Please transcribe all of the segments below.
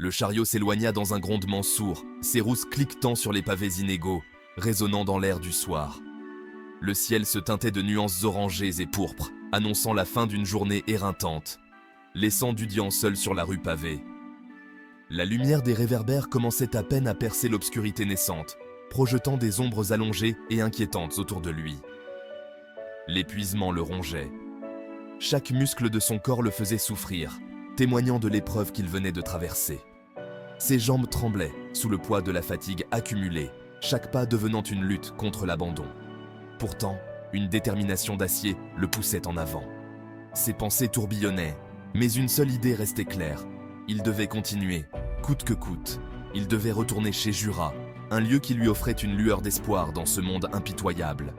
Le chariot s'éloigna dans un grondement sourd, ses roues cliquetant sur les pavés inégaux, résonnant dans l'air du soir. Le ciel se teintait de nuances orangées et pourpres, annonçant la fin d'une journée éreintante, laissant Dudian seul sur la rue pavée. La lumière des réverbères commençait à peine à percer l'obscurité naissante, projetant des ombres allongées et inquiétantes autour de lui. L'épuisement le rongeait. Chaque muscle de son corps le faisait souffrir, témoignant de l'épreuve qu'il venait de traverser. Ses jambes tremblaient sous le poids de la fatigue accumulée, chaque pas devenant une lutte contre l'abandon. Pourtant, une détermination d'acier le poussait en avant. Ses pensées tourbillonnaient, mais une seule idée restait claire. Il devait continuer, coûte que coûte. Il devait retourner chez Jura, un lieu qui lui offrait une lueur d'espoir dans ce monde impitoyable.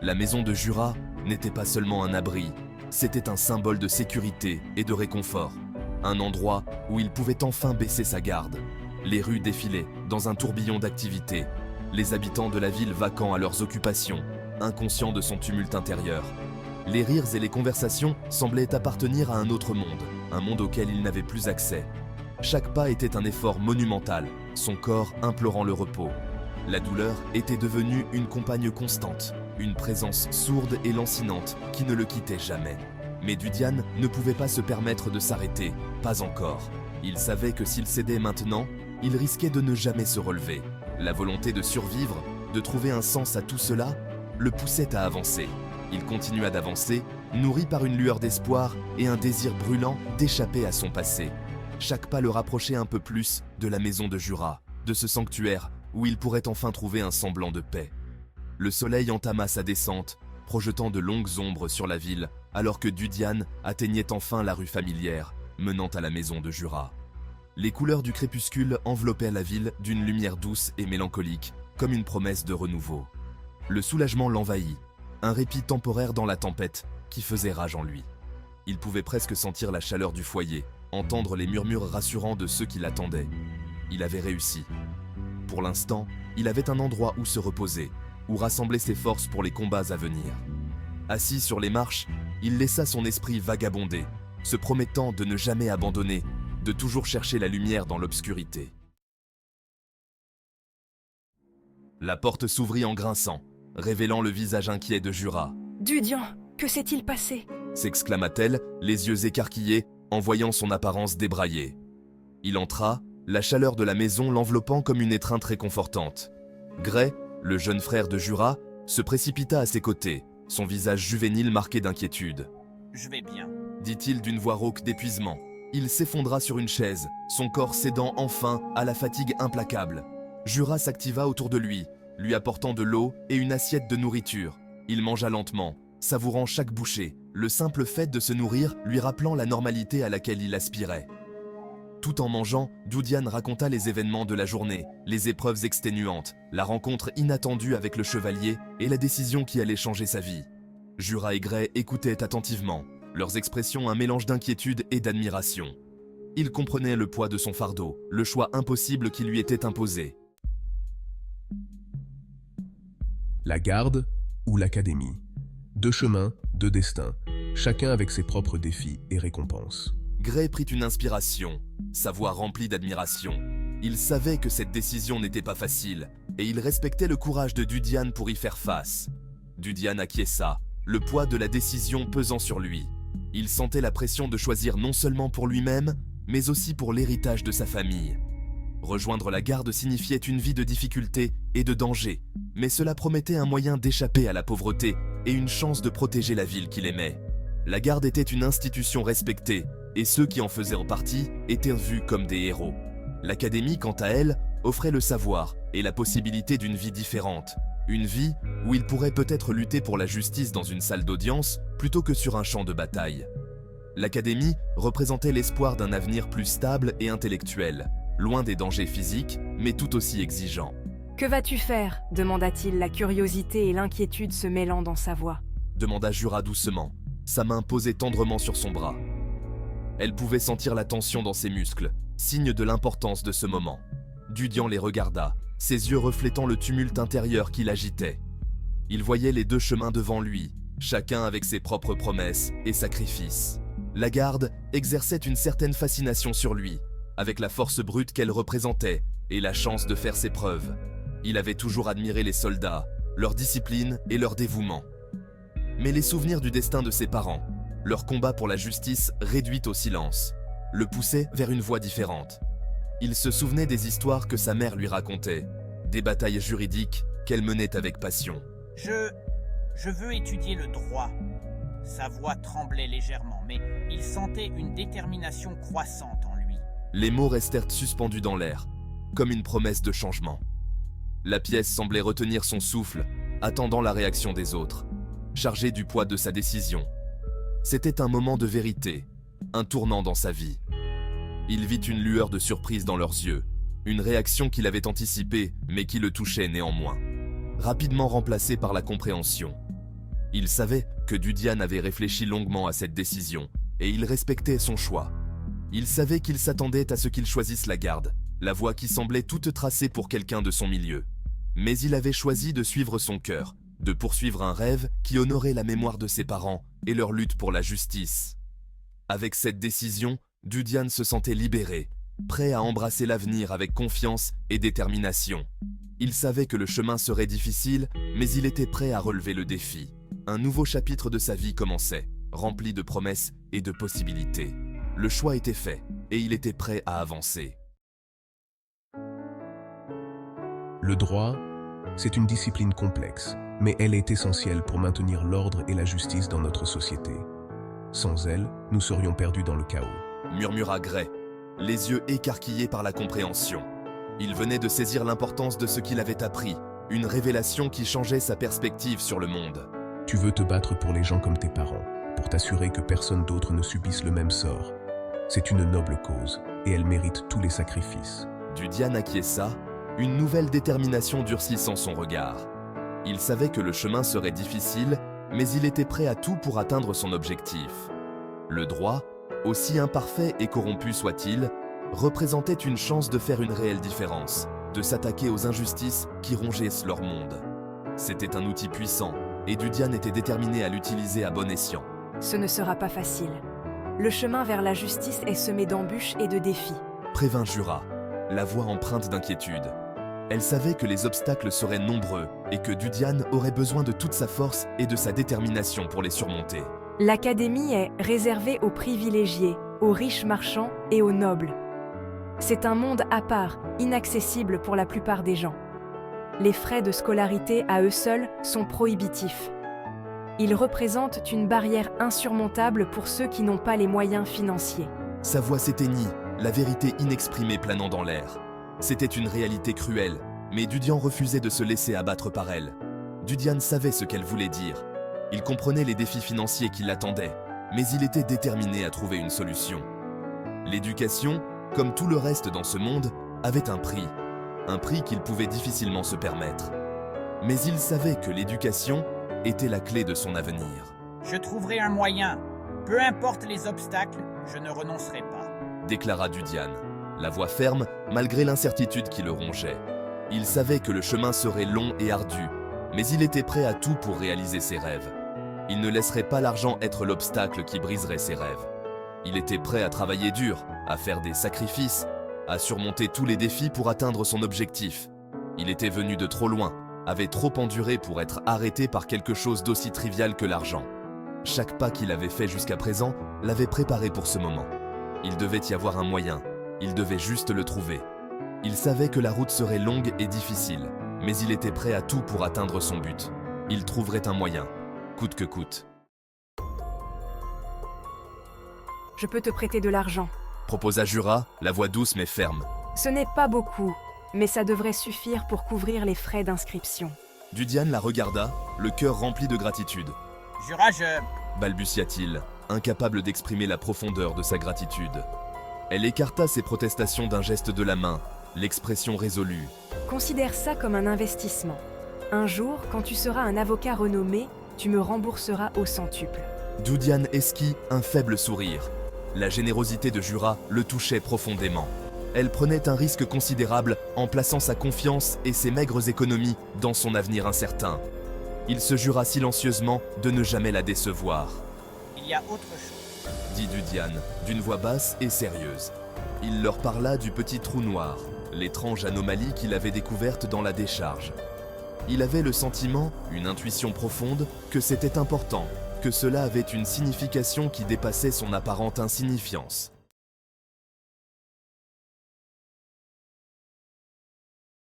La maison de Jura n'était pas seulement un abri, c'était un symbole de sécurité et de réconfort. Un endroit où il pouvait enfin baisser sa garde. Les rues défilaient dans un tourbillon d'activités. Les habitants de la ville vaquant à leurs occupations, inconscients de son tumulte intérieur. Les rires et les conversations semblaient appartenir à un autre monde, un monde auquel il n'avait plus accès. Chaque pas était un effort monumental, son corps implorant le repos. La douleur était devenue une compagne constante, une présence sourde et lancinante qui ne le quittait jamais. Mais Dudian ne pouvait pas se permettre de s'arrêter, pas encore. Il savait que s'il cédait maintenant, il risquait de ne jamais se relever. La volonté de survivre, de trouver un sens à tout cela, le poussait à avancer. Il continua d'avancer, nourri par une lueur d'espoir et un désir brûlant d'échapper à son passé. Chaque pas le rapprochait un peu plus de la maison de Jura, de ce sanctuaire où il pourrait enfin trouver un semblant de paix. Le soleil entama sa descente, projetant de longues ombres sur la ville, alors que Dudian atteignait enfin la rue familière, menant à la maison de Jura. Les couleurs du crépuscule enveloppaient la ville d'une lumière douce et mélancolique, comme une promesse de renouveau. Le soulagement l'envahit, un répit temporaire dans la tempête qui faisait rage en lui. Il pouvait presque sentir la chaleur du foyer, entendre les murmures rassurants de ceux qui l'attendaient. Il avait réussi. Pour l'instant, il avait un endroit où se reposer, où rassembler ses forces pour les combats à venir. Assis sur les marches, il laissa son esprit vagabonder, se promettant de ne jamais abandonner, de toujours chercher la lumière dans l'obscurité. La porte s'ouvrit en grinçant, révélant le visage inquiet de Jura. « Dudian, que s'est-il passé ?» s'exclama-t-elle, les yeux écarquillés, en voyant son apparence débraillée. Il entra, la chaleur de la maison l'enveloppant comme une étreinte réconfortante. Gray, le jeune frère de Jura, se précipita à ses côtés, son visage juvénile marqué d'inquiétude. « Je vais bien. » dit-il d'une voix rauque d'épuisement. Il s'effondra sur une chaise, son corps cédant enfin à la fatigue implacable. Jura s'activa autour de lui, lui apportant de l'eau et une assiette de nourriture. Il mangea lentement, savourant chaque bouchée, le simple fait de se nourrir lui rappelant la normalité à laquelle il aspirait. Tout en mangeant, Dudian raconta les événements de la journée, les épreuves exténuantes, la rencontre inattendue avec le chevalier et la décision qui allait changer sa vie. Jura et Gray écoutaient attentivement, leurs expressions un mélange d'inquiétude et d'admiration. Il comprenait le poids de son fardeau, le choix impossible qui lui était imposé. La garde ou l'académie. Deux chemins, deux destins, chacun avec ses propres défis et récompenses. Gray prit une inspiration, sa voix remplie d'admiration. Il savait que cette décision n'était pas facile, et il respectait le courage de Dudian pour y faire face. Dudian acquiesça, le poids de la décision pesant sur lui. Il sentait la pression de choisir non seulement pour lui-même, mais aussi pour l'héritage de sa famille. Rejoindre la garde signifiait une vie de difficulté et de danger, mais cela promettait un moyen d'échapper à la pauvreté et une chance de protéger la ville qu'il aimait. La garde était une institution respectée, et ceux qui en faisaient partie étaient vus comme des héros. L'académie, quant à elle, offrait le savoir et la possibilité d'une vie différente. Une vie où il pourrait peut-être lutter pour la justice dans une salle d'audience plutôt que sur un champ de bataille. L'académie représentait l'espoir d'un avenir plus stable et intellectuel, loin des dangers physiques, mais tout aussi exigeants. « Que vas-tu faire » demanda-t-il, la curiosité et l'inquiétude se mêlant dans sa voix. Demanda Jura doucement, sa main posée tendrement sur son bras. Elle pouvait sentir la tension dans ses muscles, signe de l'importance de ce moment. Dudian les regarda, ses yeux reflétant le tumulte intérieur qui l'agitait. Il voyait les deux chemins devant lui, chacun avec ses propres promesses et sacrifices. La garde exerçait une certaine fascination sur lui, avec la force brute qu'elle représentait et la chance de faire ses preuves. Il avait toujours admiré les soldats, leur discipline et leur dévouement. Mais les souvenirs du destin de ses parents, leur combat pour la justice réduit au silence, le poussaient vers une voie différente. Il se souvenait des histoires que sa mère lui racontait, des batailles juridiques qu'elle menait avec passion. Je veux étudier le droit. Sa voix tremblait légèrement, mais il sentait une détermination croissante en lui. Les mots restèrent suspendus dans l'air, comme une promesse de changement. La pièce semblait retenir son souffle, attendant la réaction des autres, chargée du poids de sa décision. C'était un moment de vérité, un tournant dans sa vie. Il vit une lueur de surprise dans leurs yeux, une réaction qu'il avait anticipée, mais qui le touchait néanmoins, rapidement remplacée par la compréhension. Il savait que Dudiane avait réfléchi longuement à cette décision, et il respectait son choix. Il savait qu'il s'attendait à ce qu'il choisisse la garde, la voie qui semblait toute tracée pour quelqu'un de son milieu. Mais il avait choisi de suivre son cœur, de poursuivre un rêve qui honorait la mémoire de ses parents et leur lutte pour la justice. Avec cette décision, Dudiane se sentait libéré, prêt à embrasser l'avenir avec confiance et détermination. Il savait que le chemin serait difficile, mais il était prêt à relever le défi. Un nouveau chapitre de sa vie commençait, rempli de promesses et de possibilités. Le choix était fait, et il était prêt à avancer. Le droit, c'est une discipline complexe, mais elle est essentielle pour maintenir l'ordre et la justice dans notre société. Sans elle, nous serions perdus dans le chaos. Murmura Gray, les yeux écarquillés par la compréhension. Il venait de saisir l'importance de ce qu'il avait appris, une révélation qui changeait sa perspective sur le monde. Tu veux te battre pour les gens comme tes parents, pour t'assurer que personne d'autre ne subisse le même sort. C'est une noble cause, et elle mérite tous les sacrifices. Dudiane acquiesça, une nouvelle détermination durcissant son regard. Il savait que le chemin serait difficile, mais il était prêt à tout pour atteindre son objectif. Le droit, aussi imparfait et corrompu soit-il, représentait une chance de faire une réelle différence, de s'attaquer aux injustices qui rongeaient leur monde. C'était un outil puissant, et Dudiane était déterminé à l'utiliser à bon escient. Ce ne sera pas facile. Le chemin vers la justice est semé d'embûches et de défis. Prévint Jura, la voix empreinte d'inquiétude. Elle savait que les obstacles seraient nombreux et que Dudiane aurait besoin de toute sa force et de sa détermination pour les surmonter. L'académie est réservée aux privilégiés, aux riches marchands et aux nobles. C'est un monde à part, inaccessible pour la plupart des gens. Les frais de scolarité à eux seuls sont prohibitifs. Ils représentent une barrière insurmontable pour ceux qui n'ont pas les moyens financiers. Sa voix s'éteignit, la vérité inexprimée planant dans l'air. C'était une réalité cruelle, mais Dudiane refusait de se laisser abattre par elle. Dudiane savait ce qu'elle voulait dire. Il comprenait les défis financiers qui l'attendaient, mais il était déterminé à trouver une solution. L'éducation, comme tout le reste dans ce monde, avait un prix qu'il pouvait difficilement se permettre. Mais il savait que l'éducation était la clé de son avenir. Je trouverai un moyen. Peu importe les obstacles, je ne renoncerai pas. Déclara Dudiane, la voix ferme malgré l'incertitude qui le rongeait. Il savait que le chemin serait long et ardu, mais il était prêt à tout pour réaliser ses rêves. Il ne laisserait pas l'argent être l'obstacle qui briserait ses rêves. Il était prêt à travailler dur, à faire des sacrifices, à surmonter tous les défis pour atteindre son objectif. Il était venu de trop loin, avait trop enduré pour être arrêté par quelque chose d'aussi trivial que l'argent. Chaque pas qu'il avait fait jusqu'à présent l'avait préparé pour ce moment. Il devait y avoir un moyen, il devait juste le trouver. Il savait que la route serait longue et difficile, mais il était prêt à tout pour atteindre son but. Il trouverait un moyen, coûte que coûte. Je peux te prêter de l'argent. Proposa Jura, la voix douce mais ferme. Ce n'est pas beaucoup, mais ça devrait suffire pour couvrir les frais d'inscription. Dudiane la regarda, le cœur rempli de gratitude. Jura, je... Balbutia-t-il, incapable d'exprimer la profondeur de sa gratitude. Elle écarta ses protestations d'un geste de la main, l'expression résolue. Considère ça comme un investissement. Un jour, quand tu seras un avocat renommé, tu me rembourseras au centuple. Dudiane esquit un faible sourire. La générosité de Jura le touchait profondément. Elle prenait un risque considérable en plaçant sa confiance et ses maigres économies dans son avenir incertain. Il se jura silencieusement de ne jamais la décevoir. Il y a autre chose. Dit Dudiane, d'une voix basse et sérieuse. Il leur parla du petit trou noir, l'étrange anomalie qu'il avait découverte dans la décharge. Il avait le sentiment, une intuition profonde, que c'était important, que cela avait une signification qui dépassait son apparente insignifiance.